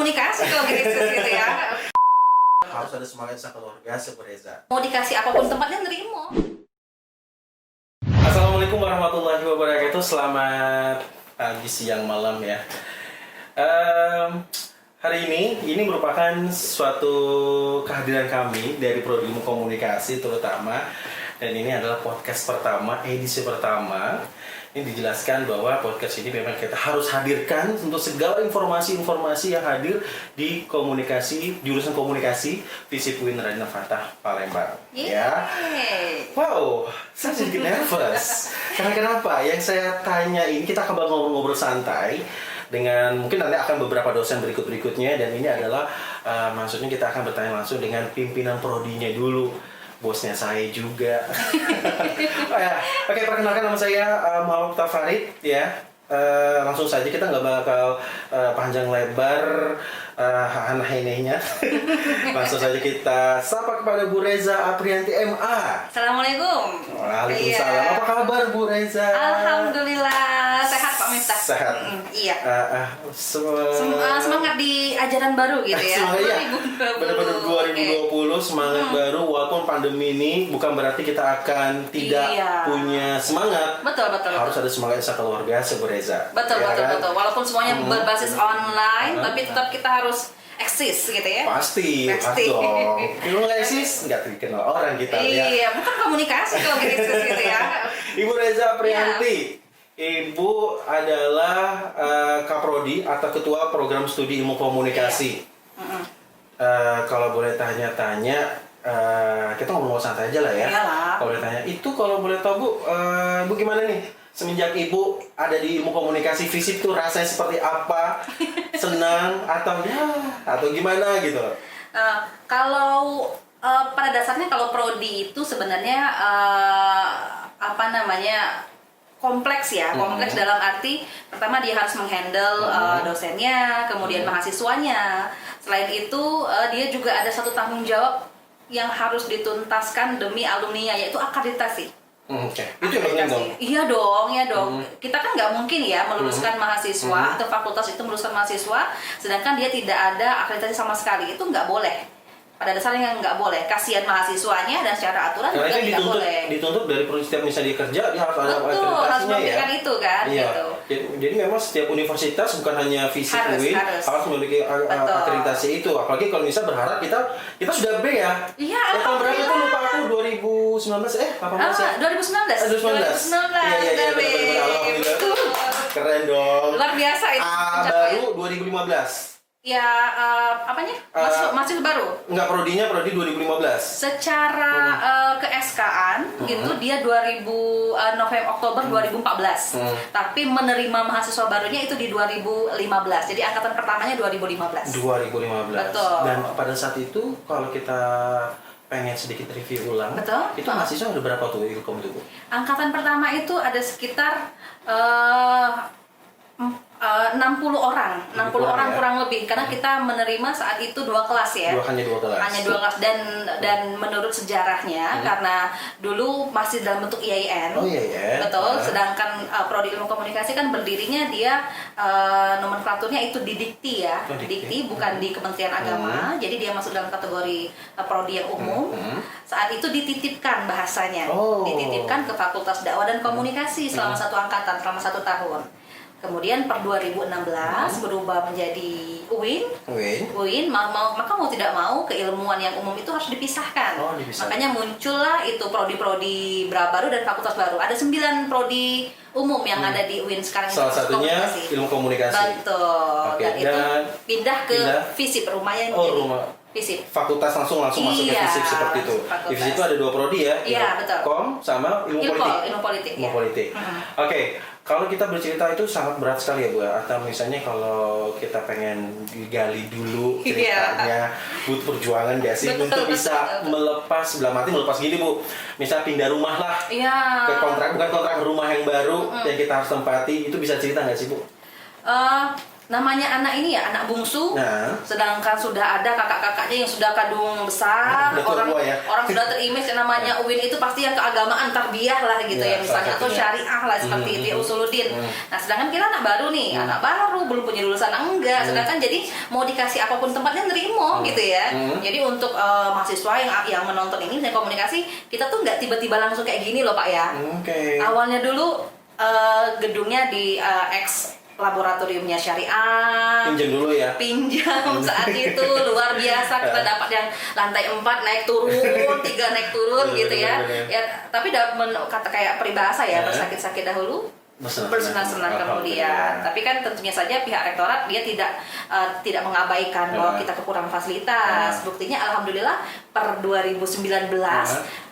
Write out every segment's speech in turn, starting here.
komunikasi kalau gitu ya. Harus ada semangat sekeluarga, sebereza. Mau dikasih apapun tempatnya nerimo. Assalamualaikum warahmatullahi wabarakatuh. Selamat pagi, siang, malam ya. Hari ini merupakan suatu kehadiran kami dari Prodi Ilmu Komunikasi terutama. Dan ini adalah podcast pertama, edisi pertama. Ini dijelaskan bahwa podcast ini memang kita harus hadirkan untuk segala informasi-informasi yang hadir di komunikasi, jurusan komunikasi FISIP UIN Radina Fatah Palembang. Ya, wow, saya sedikit nervous. Karena kenapa? Yang saya tanya ini kita akan ngobrol-ngobrol santai dengan mungkin nanti akan beberapa dosen berikutnya, dan ini adalah maksudnya kita akan bertanya langsung dengan pimpinan prodinya dulu. Bosnya saya juga. Oke, perkenalkan nama saya Muhammad Tafarid ya. Langsung saja, kita nggak bakal panjang lebar aneh-anehnya. Langsung saja kita sapa kepada Bu Reza Aprianti MA. Assalamualaikum. Waalaikumsalam. Iya. Apa kabar Bu Reza? Alhamdulillah sehat Pak Miftah. Sehat. Iya. Semangat Semangat di ajaran baru gitu ya. Semangat ya. 2020. Benar-benar 2020 semangat baru, walaupun pandemi ini bukan berarti kita akan tidak punya semangat. Betul. Harus ada semangat sekeluarga, sebereza. Betul. Walaupun semuanya berbasis online, Betul. tapi tetap kita harus eksis gitu ya. Pasti dong. Kalau nggak eksis, nggak dikenal orang kita ya. Iya, bukan komunikasi kalau gitu ya. Ibu Reza Aprianti, Ibu adalah Kaprodi atau Ketua Program Studi Ilmu Komunikasi. Kalau boleh tanya-tanya, kita ngobrol santai aja lah ya. Iyalah. Kalau boleh tanya, itu kalau boleh tahu Bu, Ibu gimana nih? Semenjak Ibu ada di Ilmu Komunikasi FISIP tuh rasanya seperti apa? Senang atau gimana gitu? Kalau pada dasarnya kalau prodi itu sebenarnya kompleks ya, kompleks dalam arti pertama dia harus menghandle dosennya, kemudian mahasiswanya. Selain itu dia juga ada satu tanggung jawab yang harus dituntaskan demi alumninya, yaitu akreditasi. Oke. Itu yang penting dong. Iya dong. Kita kan nggak mungkin ya meluluskan mahasiswa atau fakultas itu meluluskan mahasiswa, sedangkan dia tidak ada akreditasi sama sekali. Itu nggak boleh. Pada dasarnya nggak boleh. Kasihan mahasiswanya, dan secara aturan juga tidak boleh. Dituntut dari setiap misalnya dia kerja, dia harus ada Betul, harus akreditasinya ya. memberikan itu kan. Iya. Gitu. Jadi memang setiap universitas bukan hanya FISIP UIN harus memiliki akreditasi itu. Apalagi kalau misalnya berharap kita sudah B ya. Iya. Tahun berapa itu lupa aku, 2019 18 ya? 2019. 2019. Iya, benar-benar. Alhamdulillah. Keren dong. Luar biasa itu. Baru 2015. Ya, masih baru. Enggak, prodi 2015. Secara ke-SK-an gitu dia Oktober 2014. Tapi menerima mahasiswa barunya itu di 2015. Jadi angkatan pertamanya 2015. 2015. Betul. Dan pada saat itu kalau kita pengen sedikit review ulang, betul. Itu mahasiswa ada berapa tuh Ilkom itu, Bu? Angkatan pertama itu ada sekitar 60 orang ya? Kurang lebih, karena kita menerima saat itu 2 kelas ya. Hanya dua kelas. Dan menurut sejarahnya karena dulu masih dalam bentuk IAIN. Oh iya. Betul. Sedangkan Prodi Ilmu Komunikasi kan berdirinya dia nomenklaturnya itu di Dikti ya. Dikti bukan di Kementerian Agama. Jadi dia masuk dalam kategori prodi yang umum. Saat itu dititipkan bahasanya. Dititipkan ke Fakultas Dakwah dan Komunikasi selama 1 angkatan, selama 1 tahun. Kemudian per 2016 berubah menjadi UIN. Maka mau tidak mau keilmuan yang umum itu harus dipisahkan. Makanya muncullah itu prodi-prodi baru dan fakultas baru. Ada 9 prodi umum yang ada di UIN sekarang. Salah satunya ilmu komunikasi. Betul. Dan itu pindah ke FISIP, rumahnya FISIP. Fakultas langsung masuk ke FISIP seperti itu. Di FISIP itu ada 2 prodi ya. Iya, betul. Kom sama ilmu politik. Ilmu politik. Oke. Kalau kita bercerita itu sangat berat sekali ya Bu, atau misalnya kalau kita pengen digali dulu ceritanya, butuh perjuangan gak sih untuk bisa melepas gini Bu, misal pindah rumah lah ke bukan kontrak rumah yang baru yang kita harus tempati, itu bisa cerita gak sih Bu? namanya anak ini ya anak bungsu, Nah. sedangkan sudah ada kakak-kakaknya yang sudah kadung besar, Udah tua ya. orang sudah terimage yang namanya UIN itu pasti yang keagamaan tarbiyah lah gitu Ya, ya misalnya, atau salah syariah lah seperti itu ya, usuluddin. Nah sedangkan kita anak baru nih, anak baru belum punya lulusan enggak, sedangkan jadi mau dikasih apapun tempatnya nerimo gitu ya. Jadi untuk mahasiswa yang menonton ini dan komunikasi, kita tuh nggak tiba-tiba langsung kayak gini loh Pak ya. Oke. Awalnya dulu gedungnya di ex laboratoriumnya syariah, Pinjam dulu ya. pinjam saat itu luar biasa, kita dapat yang lantai 4 naik turun 3 naik turun gitu ya. Ya tapi kata kayak peribahasa ya, bersakit-sakit dahulu bersenang-senang kemudian. Tapi kan tentunya saja pihak rektorat dia tidak mengabaikan bahwa kita kekurangan fasilitas. Buktinya alhamdulillah per 2019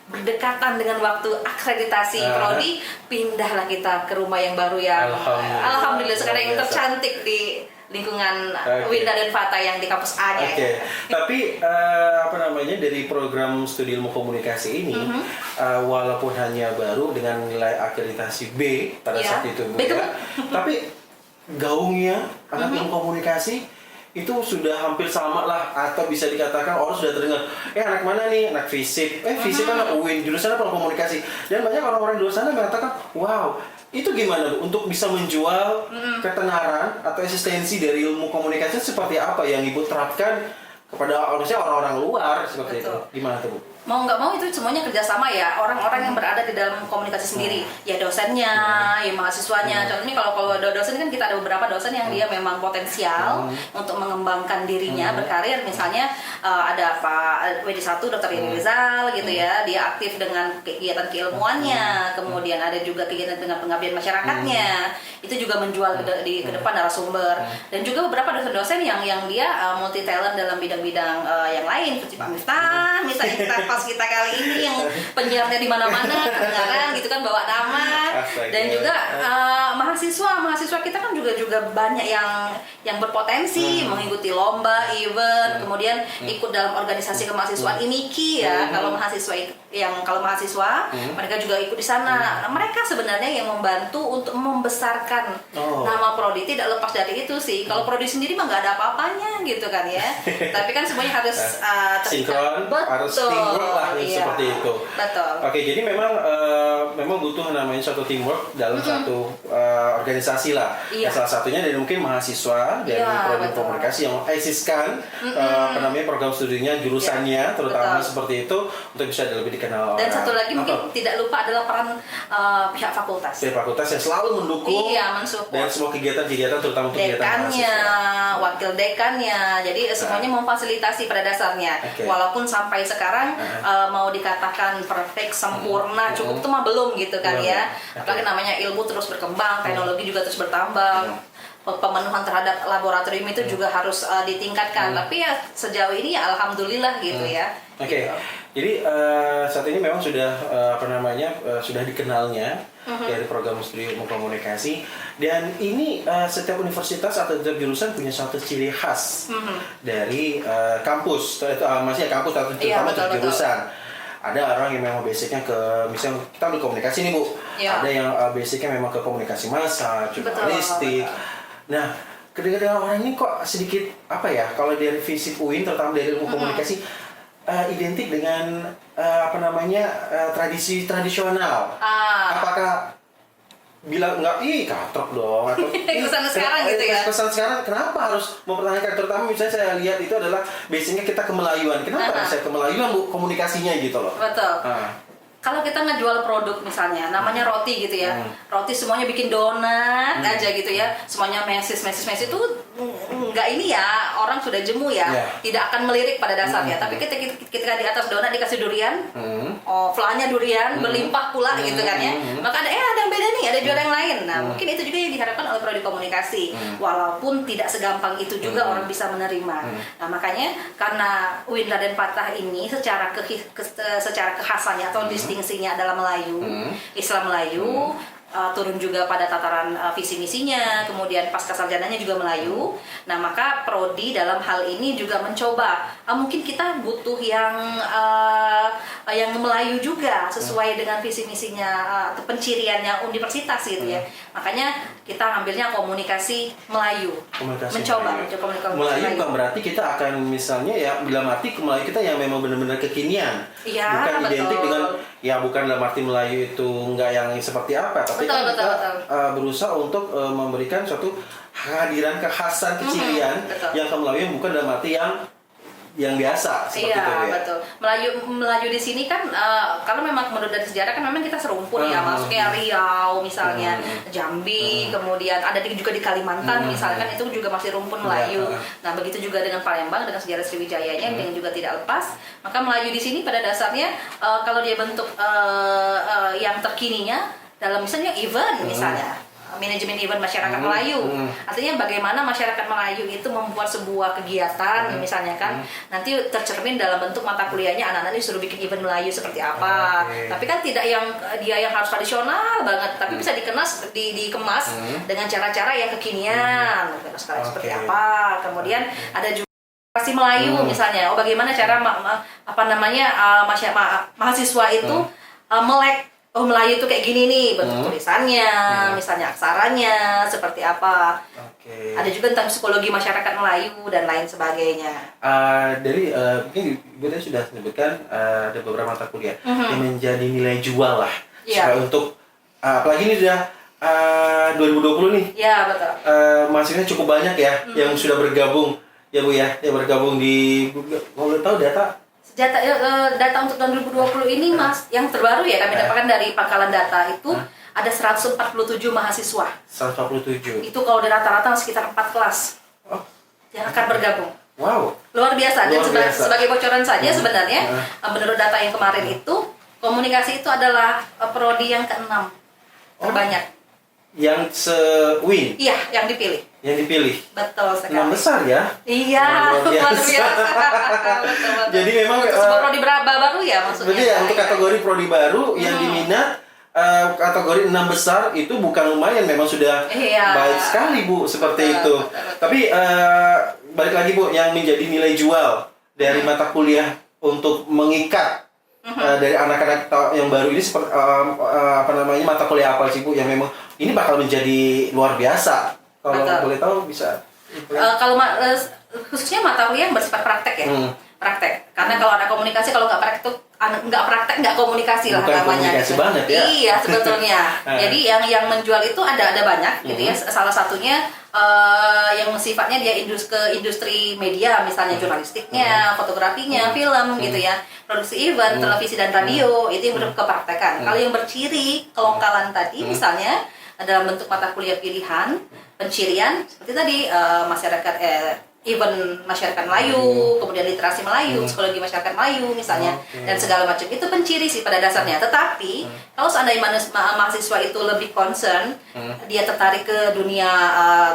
berdekatan dengan waktu akreditasi prodi, pindahlah kita ke rumah yang baru yang alhamdulillah sekarang yang tercantik di lingkungan Winda dan Fata yang di kampus A-nya. Tapi dari program studi ilmu komunikasi ini, walaupun hanya baru dengan nilai akreditasi B pada saat itu Bu ya, tapi gaungnya anak ilmu komunikasi itu sudah hampir sama lah, atau bisa dikatakan orang sudah terdengar, anak mana nih, anak FISIP, FISIP kan anak UIN, jurusan apa komunikasi, dan banyak orang-orang di luar sana mengatakan, wow, itu gimana Bu? Untuk bisa menjual ketenaran atau eksistensi dari ilmu komunikasi seperti apa yang Ibu terapkan kepada orang-orang luar seperti itu, gimana tuh Bu? Mau nggak mau itu semuanya kerjasama ya, orang-orang yang berada di dalam komunikasi sendiri, ya dosennya, ya mahasiswanya. Contohnya kalau dosen kan kita ada beberapa dosen yang dia memang potensial untuk mengembangkan dirinya, berkarir. Misalnya ada Pak WD1 Dr. Riri Rizal gitu ya, dia aktif dengan kegiatan keilmuannya, kemudian ada juga kegiatan dengan pengabdian masyarakatnya, itu juga menjual ke depan narasumber. Dan juga beberapa dosen-dosen yang dia multi talent dalam bidang-bidang yang lain, seperti Pak Miftah misalnya kita kali ini yang penyiarnya di mana-mana kedengaran gitu kan, bawa nama. Dan juga mahasiswa kita kan juga banyak yang berpotensi mengikuti lomba, event, kemudian ikut dalam organisasi kemahasiswaan IMIKI ya. Kalau mahasiswa mereka juga ikut di sana. Nah, mereka sebenarnya yang membantu untuk membesarkan nama prodi, tidak lepas dari itu sih. Kalau prodi sendiri mah nggak ada apa-apanya gitu kan ya. Tapi kan semuanya harus sinkron, harus teamwork lah seperti itu. Betul. Oke, jadi memang butuh namanya suatu teamwork dalam satu organisasi lah. Salah satunya dari mungkin mahasiswa dari prodi komunikasi yang eksiskan program studinya, jurusannya terutama seperti itu untuk bisa lebih dikenal. Dan satu lagi mungkin tidak lupa adalah peran pihak fakultas. Pihak fakultas yang selalu mendukung mensupport. Dan semua kegiatan-kegiatan terutama untuk kegiatan dekannya, wakil dekannya, jadi semuanya memfasilitasi pada dasarnya. Walaupun sampai sekarang mau dikatakan perfect, sempurna, cukup itu mah belum gitu kan ya. Apalagi namanya ilmu terus berkembang, teknologi juga terus bertambah. Pemenuhan terhadap laboratorium itu juga harus ditingkatkan. Tapi ya sejauh ini ya alhamdulillah gitu ya. Oke. Gitu. Jadi saat ini memang sudah sudah dikenalnya dari program studi ilmu komunikasi, dan ini setiap universitas atau setiap jurusan punya suatu ciri khas dari kampus, maksudnya kampus atau terutama jurusan. Ada orang yang memang basicnya ke, misalnya kita ambil komunikasi nih Bu, ada yang basicnya memang ke komunikasi massa, jurnalistik. Nah, kedengaran orang ini kok sedikit kalau dari FISIP UIN terutama dari ilmu komunikasi identik dengan tradisi tradisional. Apakah bilang enggak, katrok dong, atau kesan sekarang gitu ya? Kesan sekarang kenapa harus mempertahankan, terutama misalnya saya lihat itu adalah basicnya kita kemelayuan. Kenapa saya kemelayuan Bu komunikasinya gitu loh? Betul. Kalau kita ngejual produk misalnya, namanya roti gitu ya, roti semuanya bikin donat aja gitu ya, semuanya mesis itu nggak ini ya, orang sudah jemu ya, tidak akan melirik pada dasarnya. Tapi ketika di atas donat dikasih durian, flanya durian, berlimpah pula gitu kan ya, maka ada yang beda nih, ada jual yang lain. Nah mungkin itu juga yang diharapkan oleh prodi komunikasi, walaupun tidak segampang itu juga orang bisa menerima. Nah makanya karena Winda dan Fatah ini secara kekhasannya atau distingsinya adalah Melayu, Islam Melayu, turun juga pada tataran visi misinya, kemudian pasca sarjananya juga Melayu. Nah, maka prodi dalam hal ini juga mencoba mungkin kita butuh yang Melayu juga sesuai dengan visi misinya atau penciriannya universitas gitu ya. Makanya kita ambilnya komunikasi Melayu. Mencoba komunikasi Melayu bukan berarti kita akan misalnya ya dalam arti Melayu kita yang memang benar-benar kekinian. Iya, bukan betul. identik dengan ya bukan dalam arti Melayu itu enggak yang seperti apa, tapi Betul, kan betul, kita betul. berusaha untuk memberikan suatu kehadiran kekhasan kecirian betul. yang ke Melayu bukan dalam arti yang biasa seperti itu Iya, ya. betul. Melayu di sini kan kalau memang menurut dari sejarah kan memang kita serumpun ya, masuknya Riau misalnya, Jambi, kemudian ada juga di Kalimantan misalnya kan itu juga masih rumpun Melayu. Nah, begitu juga dengan Palembang dengan sejarah Sriwijayanya yang juga tidak lepas. Maka Melayu di sini pada dasarnya kalau dia bentuk yang terkininya dalam misalnya event misalnya manajemen event masyarakat Melayu. Artinya bagaimana masyarakat Melayu itu membuat sebuah kegiatan misalnya kan nanti tercermin dalam bentuk mata kuliahnya anak-anak disuruh bikin event Melayu seperti apa. Tapi kan tidak yang dia yang harus tradisional banget, tapi bisa dikemas dengan cara-cara yang kekinian. Seperti apa. Kemudian ada juga edukasi Melayu misalnya. Bagaimana cara mahasiswa itu melek Melayu itu kayak gini nih, bentuk tulisannya, misalnya aksaranya, seperti apa. Ada juga tentang psikologi masyarakat Melayu dan lain sebagainya. Dari mungkin Ibu tadi sudah sebutkan ada beberapa mata kuliah yang menjadi nilai jual lah. Supaya untuk apalagi ini sudah 2020 nih. Iya, betul. Mahasiswanya cukup banyak ya yang sudah bergabung ya Bu ya, yang bergabung di boleh tahu Data untuk tahun 2020 ini Mas, yang terbaru ya kami dapatkan dari Pangkalan Data itu ada 147 mahasiswa. 147. Itu kalau di rata-rata sekitar 4 kelas yang akan bergabung. Wow. Luar biasa. Dan Luar biasa. sebagai bocoran saja sebenarnya menurut data yang kemarin itu komunikasi itu adalah prodi yang ke-6 terbanyak. Yang se-win. Iya, yang dipilih. Yang dipilih. Betul sekali. 6 besar ya. Iya, Luar luar biasa. biasa. Betul. Jadi memang untuk sebuah prodi baru ya maksudnya. Berarti ya untuk kategori prodi baru yang diminat kategori 6 besar itu bukan lumayan, memang sudah baik sekali Bu seperti itu. Tapi balik lagi Bu, yang menjadi nilai jual dari mata kuliah untuk mengikat dari anak-anak yang baru ini seperti mata kuliah apa sih Bu yang memang ini bakal menjadi luar biasa? Kalau boleh tahu bisa. Kalau khususnya mata kuliah yang bersifat praktek ya. Praktek. Karena kalau ada komunikasi, kalau nggak praktek tuh nggak komunikasi lah namanya. Komunikasi gitu. banget ya. Iya sebetulnya. Jadi yang menjual itu ada banyak gitu ya. Salah satunya yang sifatnya dia ke industri media, misalnya jurnalistiknya, fotografinya, film gitu ya, produksi event, televisi dan radio itu yang berkepraktekan. Kalau yang berciri kelokalan tadi misalnya dalam bentuk mata kuliah pilihan, pencirian seperti tadi masyarakat event masyarakat Melayu, kemudian literasi Melayu, psikologi masyarakat Melayu misalnya, dan segala macam itu penciri sih pada dasarnya. Tetapi kalau seandainya mahasiswa itu lebih concern, dia tertarik ke dunia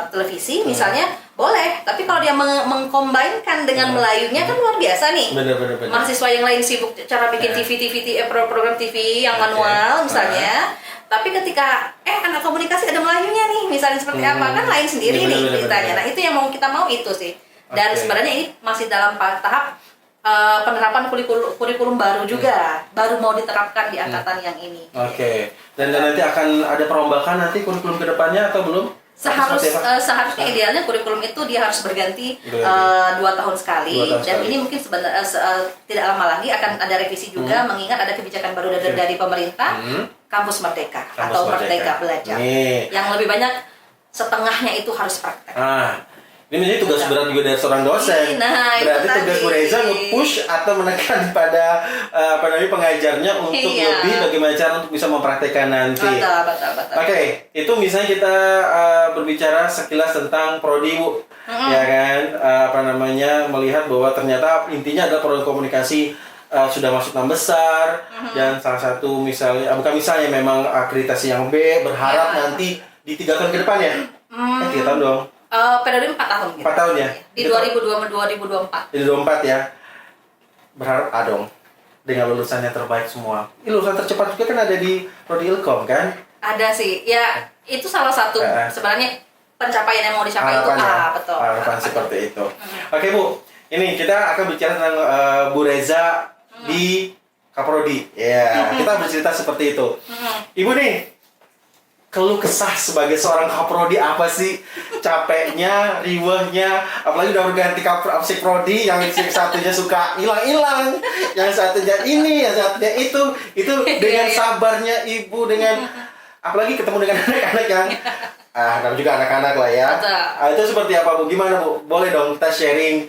televisi misalnya, boleh. Tapi kalau dia mengkombinkan dengan Melayunya kan luar biasa nih. Bener. Mahasiswa yang lain sibuk cara bikin program TV yang manual misalnya. Tapi ketika anak komunikasi ada Melayunya nih, misalnya seperti apa, kan lain sendiri nih ceritanya. Nah, itu yang kita mau itu sih. Dan sebenarnya ini masih dalam tahap penerapan kurikulum baru juga, baru mau diterapkan di angkatan yang ini. Dan nanti akan ada perombakan nanti kurikulum kedepannya atau belum? Seharusnya idealnya kurikulum itu dia harus berganti 2 tahun sekali. Dan ini mungkin sebenarnya tidak lama lagi akan ada revisi juga, mengingat ada kebijakan baru dari pemerintah, Kampus Merdeka atau Merdeka Belajar, yang lebih banyak setengahnya itu harus praktek. Ini menjadi tugas berat juga dari seorang dosen. Berarti tugas Bu Reza nge-push atau menekan pada pengajarnya untuk lebih bagaimana cara untuk bisa mempraktekkan nanti. Betul. Itu misalnya kita berbicara sekilas tentang prodi Bu, ya kan? Melihat bahwa ternyata intinya adalah prodi komunikasi sudah masuk 6 besar dan salah satu misalnya memang akreditasi yang B, berharap nanti di 3 tahun ke depan ya. 3 tahun dong. Periode 4 tahun gitu. 4 tahun ya? Di 2024. Di 2024 ya. Berharap dong dengan lulusannya terbaik semua. Lulusan tercepat juga kan ada di Prodi Ilkom kan? Ada sih, ya itu salah satu sebenarnya pencapaian yang mau dicapai itu. Betul. Harapan seperti itu. Oke Bu, ini kita akan bicara tentang Bu Reza di Kaprodi. Ya, kita bercerita seperti itu. Ibu nih, keluh kesah sebagai seorang Kaprodi apa sih? Capeknya, riwahnya, apalagi udah berganti Kapsi Prodi, yang satunya suka hilang-hilang, yang satunya ini, yang satunya itu dengan sabarnya Ibu, dengan apalagi ketemu dengan anak-anak yang namanya juga anak-anak lah ya. Itu seperti apa Bu? Gimana Bu? Boleh dong kita sharing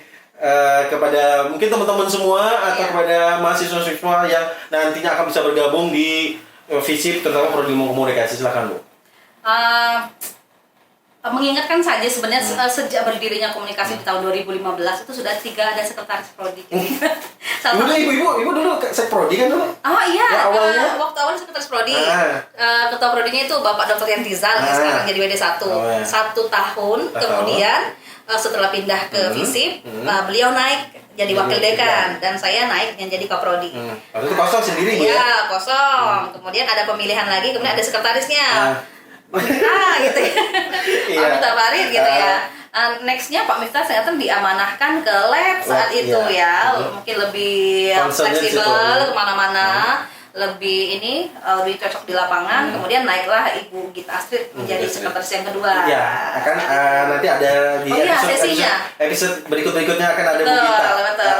kepada mungkin teman-teman semua atau kepada mahasiswa-mahasiswa yang nantinya akan bisa bergabung di FISIP terutama prodi ilmu komunikasi. Silakan Bu. Mengingatkan saja sebenarnya sejak berdirinya komunikasi di tahun 2015 itu sudah 3 ada sekretaris prodi. Ibu dulu sekprodi kan dulu? Oh iya, ya, awalnya waktu awal sekretaris prodi. Ketua prodinya itu Bapak Dr. Yantizal, yang sekarang jadi WD1. 1 tahun, kemudian setelah pindah ke FISIP, beliau naik jadi wakil dekan dan saya naik yang jadi kaprodi. Waktu itu kosong sendiri Bu ya? Iya, kosong. Kemudian ada pemilihan lagi, kemudian ada sekretarisnya. Gitu ya. Pak Miftah Farid gitu ya. Nextnya Pak Miftah ternyata diamanahkan ke lab saat itu ya. Mungkin lebih fleksibel kemana-mana, lebih lebih cocok di lapangan. Kemudian naiklah Ibu Gita Astrid menjadi sekretaris yang kedua. Ya, akan nanti ada di episode berikutnya akan ada Bu Gita. Betul.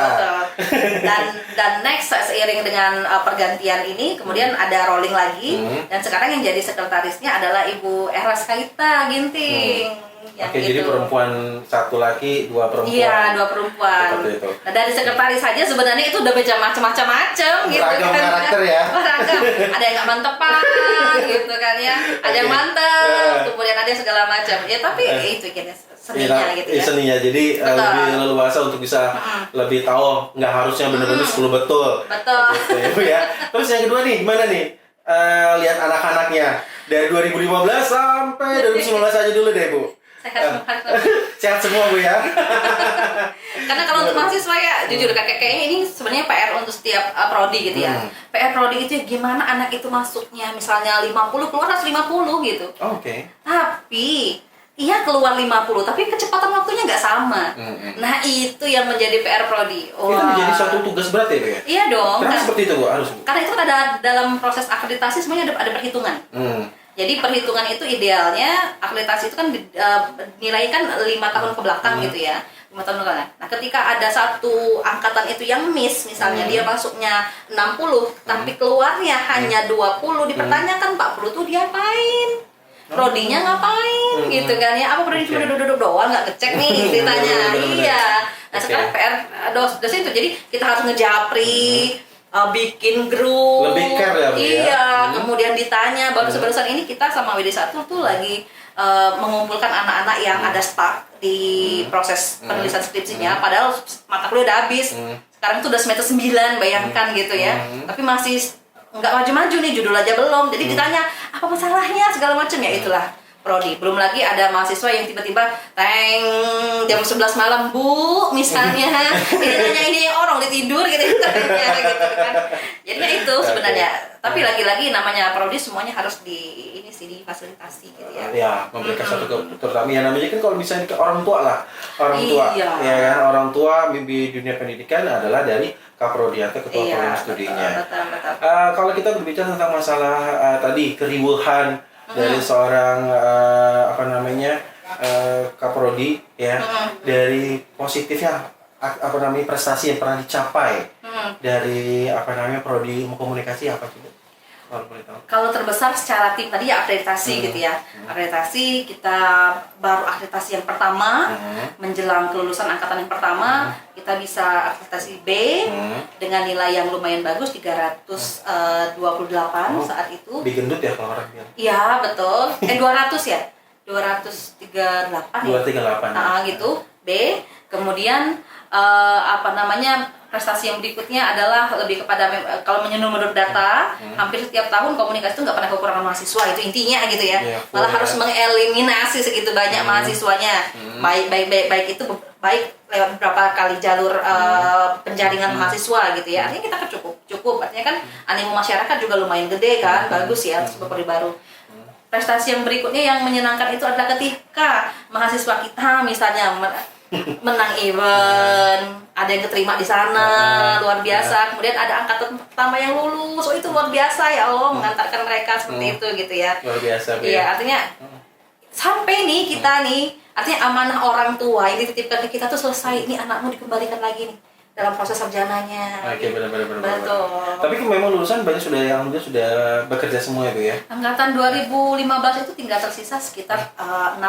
Dan next seiring dengan pergantian ini kemudian ada rolling lagi dan sekarang yang jadi sekretarisnya adalah Ibu Eras Kaita Ginting. Oke, jadi perempuan 1 laki, 2 perempuan. Iya, 2 perempuan. Seperti itu. Nah, dari sekretaris saja sebenarnya itu udah macam-macam gitu kan. Beragam karakter ya. Beragam. Ada yang nggak mantepan gitu kan ya. Ada yang mantep, kemudian ada segala macam. Ya tapi itu kayaknya seninya gitu ya. Seninya, jadi lebih leluasa untuk bisa lebih tahu, nggak harusnya benar-benar 10 betul. Betul. Gitu, ya. Terus yang kedua nih, gimana nih? Lihat anak-anaknya dari 2015 sampai 2019 aja dulu deh Bu. Sehat semua Bu ya. Karena kalau untuk mahasiswa ya jujur kayaknya ini sebenarnya PR untuk setiap prodi gitu ya. PR prodi itu gimana anak itu masuknya misalnya 50 keluar harus 50 gitu. Oke. Tapi iya keluar 50 tapi kecepatan waktunya nggak sama. Nah itu yang menjadi PR prodi. Itu menjadi suatu tugas berat ya Bu ya? Iya dong. Kenapa seperti itu Bu? Harus. Karena itu kan ada dalam proses akreditasi semuanya ada perhitungan. Jadi perhitungan itu idealnya akreditasi itu kan nilainya kan 5 tahun ke belakang gitu ya. 5 tahun ke belakang. Nah, ketika ada satu angkatan itu yang miss, misalnya dia masuknya 60 tapi keluarnya hanya 20, dipertanyakan 40 tuh dia apain? Prodinya ngapain gitu kan ya? Apa prodi cuma duduk-duduk doang nggak ngecek nih ceritanya? Iya. Nah, sekarang PR dosen itu jadi kita harus ngejapri bikin grup, lebih care ya Bu ya? Iya, kemudian ditanya barusan ini kita sama WD1 tuh lagi mengumpulkan anak-anak yang ada stuck di proses penulisan skripsinya padahal mata kuliah udah habis. Sekarang tuh udah semester 9, bayangkan gitu ya. Tapi masih nggak maju-maju nih, judul aja belum. Jadi ditanya apa masalahnya segala macam ya itulah prodi. Belum lagi ada mahasiswa yang tiba-tiba jam 11 malam Bu misalnya ini orang ditidur gitu kan. Jadinya itu sebenarnya. Tapi lagi-lagi namanya prodi semuanya harus difasilitasi gitu ya. Ya, memberikan satu terutama ya namanya kan kalau misalnya ke orang tua lah. Orang tua. Ya kan orang tua di dunia pendidikan adalah dari Kaprodi atau ketua program studinya. Betul. Kalau kita berbicara tentang masalah tadi keriuhan dari seorang Kaprodi ya, dari positifnya prestasi yang pernah dicapai dari prodi ilmu komunikasi apa sih? Kalau terbesar secara tim tadi ya akreditasi gitu ya. Akreditasi kita baru akreditasi yang pertama menjelang kelulusan angkatan yang pertama kita bisa akreditasi B dengan nilai yang lumayan bagus 328 saat itu. Digendut ya kalau orang bilang. Iya betul. 200 ya. 238 ya. 238. Nah gitu. B. Kemudian prestasi yang berikutnya adalah lebih kepada kalau menurut data hampir setiap tahun komunikasi itu nggak pernah kekurangan mahasiswa, itu intinya gitu ya. Malah harus mengeliminasi segitu banyak mahasiswanya, baik itu lewat beberapa kali jalur penjaringan mahasiswa gitu ya. Artinya kita cukup artinya kan animo masyarakat juga lumayan gede kan, bagus ya untuk prodi baru. prestasi yang berikutnya yang menyenangkan itu adalah ketika mahasiswa kita misalnya menang event, ada yang keterima di sana, luar biasa. Kemudian ada angkatan pertama yang lulus, oh itu luar biasa ya Allah, mengantarkan mereka seperti itu gitu ya. Luar biasa. Iya, artinya sampai nih kita nih, artinya amanah orang tua yang dititipkan ke kita tuh selesai, ini anakmu dikembalikan lagi nih dalam proses sarjananya. Oke, benar-benar. Betul. Tapi memang lulusan banyak yang sudah bekerja semua itu ya. Angkatan 2015 itu tinggal tersisa sekitar 6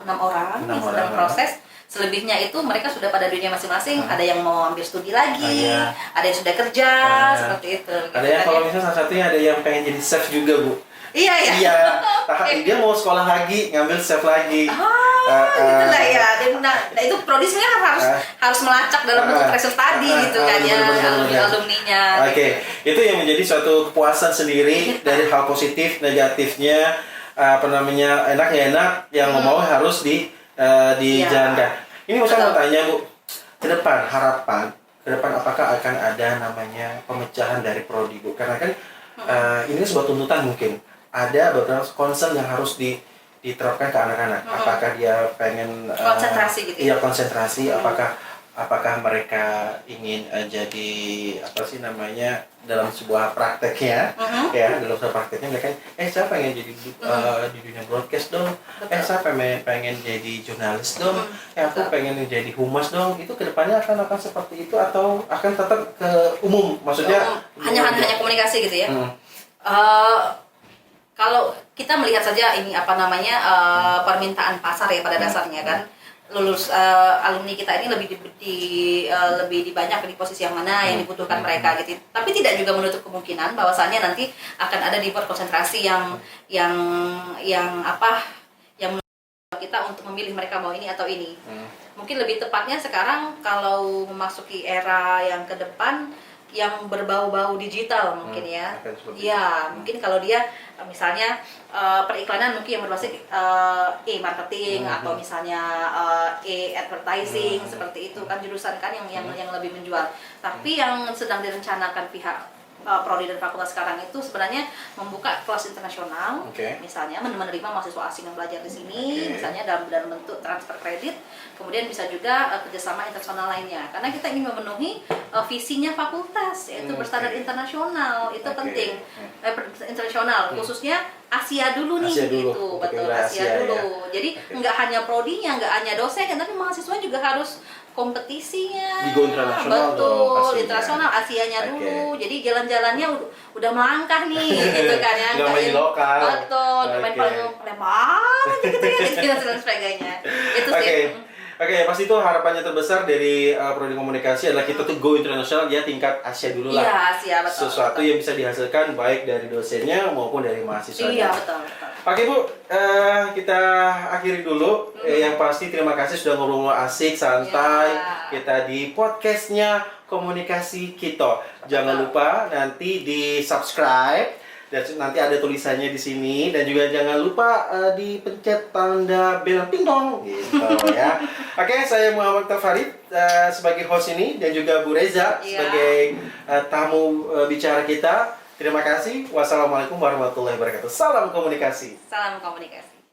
orang yang sedang proses. Selebihnya itu mereka sudah pada dunia masing-masing. Ada yang mau ambil studi lagi, ada yang sudah kerja, seperti itu. Ada yang kalau misalnya salah satunya ada yang pengen jadi chef juga, Bu. Iya. Dia mau sekolah lagi, ngambil chef lagi. Gitu lah ya. Nah itu prodi sebenarnya harus melacak dalam bentuk research tadi gitu kan ya, alumninya. Oke, itu yang menjadi suatu kepuasan sendiri dari hal positif, negatifnya, enak ya enak, yang mau harus dijalankan. Ini saya mau tanya, Bu, ke depan apakah akan ada namanya pemecahan dari prodi, Bu? Karena kan ini sebuah tuntutan mungkin. Ada beberapa concern yang harus diterapkan ke anak-anak. Apakah dia pengen konsentrasi gitu ya? Iya, konsentrasi. Apakah mereka ingin jadi dalam sebuah prakteknya, ya dalam sebuah prakteknya mereka saya pengen jadi di dunia broadcast dong, saya pengen jadi jurnalis dong, aku pengen jadi humas dong. Itu kedepannya akan seperti itu atau akan tetap ke umum, maksudnya hanya komunikasi gitu ya? Kalau kita melihat saja ini permintaan pasar ya pada dasarnya kan, lulus alumni kita ini lebih dibanyak di posisi yang mana yang dibutuhkan mereka gitu. Tapi tidak juga menutup kemungkinan bahwasannya nanti akan ada di konsentrasi yang kita untuk memilih mereka mau ini atau ini. Mungkin lebih tepatnya sekarang kalau memasuki era yang ke depan yang berbau-bau digital mungkin ya. Ya, mungkin kalau dia misalnya periklanan mungkin yang berbasis e-marketing atau misalnya e-advertising seperti itu kan jurusan kan yang lebih menjual. Tapi yang sedang direncanakan pihak prodi dan fakultas sekarang itu sebenarnya membuka kelas internasional, misalnya menerima mahasiswa asing yang belajar di sini, misalnya dalam bentuk transfer kredit, kemudian bisa juga kerjasama internasional lainnya. Karena kita ingin memenuhi visinya fakultas, yaitu berstandar internasional, itu penting, internasional, khususnya Asia dulu nih, gitu, betul Asia dulu. Jadi nggak hanya prodinya, nggak hanya dosen, tapi mahasiswa juga harus kompetisinya, betul, internasional, Asianya dulu. Jadi jalan-jalannya udah melangkah nih, gitu kan ya. Nggak main lokal. Betul, main Palembang, gitu ya, dan sebagainya. Itu sih. Oke, pasti itu harapannya terbesar dari prodi komunikasi adalah kita tuh go internasional ya, tingkat Asia dulu lah. Iya, Asia, betul. Sesuatu yang bisa dihasilkan baik dari dosennya maupun dari mahasiswanya. Iya, betul. Oke, Bu, kita akhiri dulu. Yang pasti terima kasih sudah ngobrol asik, santai. Kita di podcastnya Komunikasi Kito. Jangan lupa nanti di subscribe. Dan nanti ada tulisannya di sini, dan juga jangan lupa dipencet tanda bel pingdong gitu ya. Oke, saya Muhammad Tafarid sebagai host ini, dan juga Bu Reza sebagai tamu bicara kita. Terima kasih. Wassalamualaikum warahmatullahi wabarakatuh. Salam komunikasi. Salam komunikasi.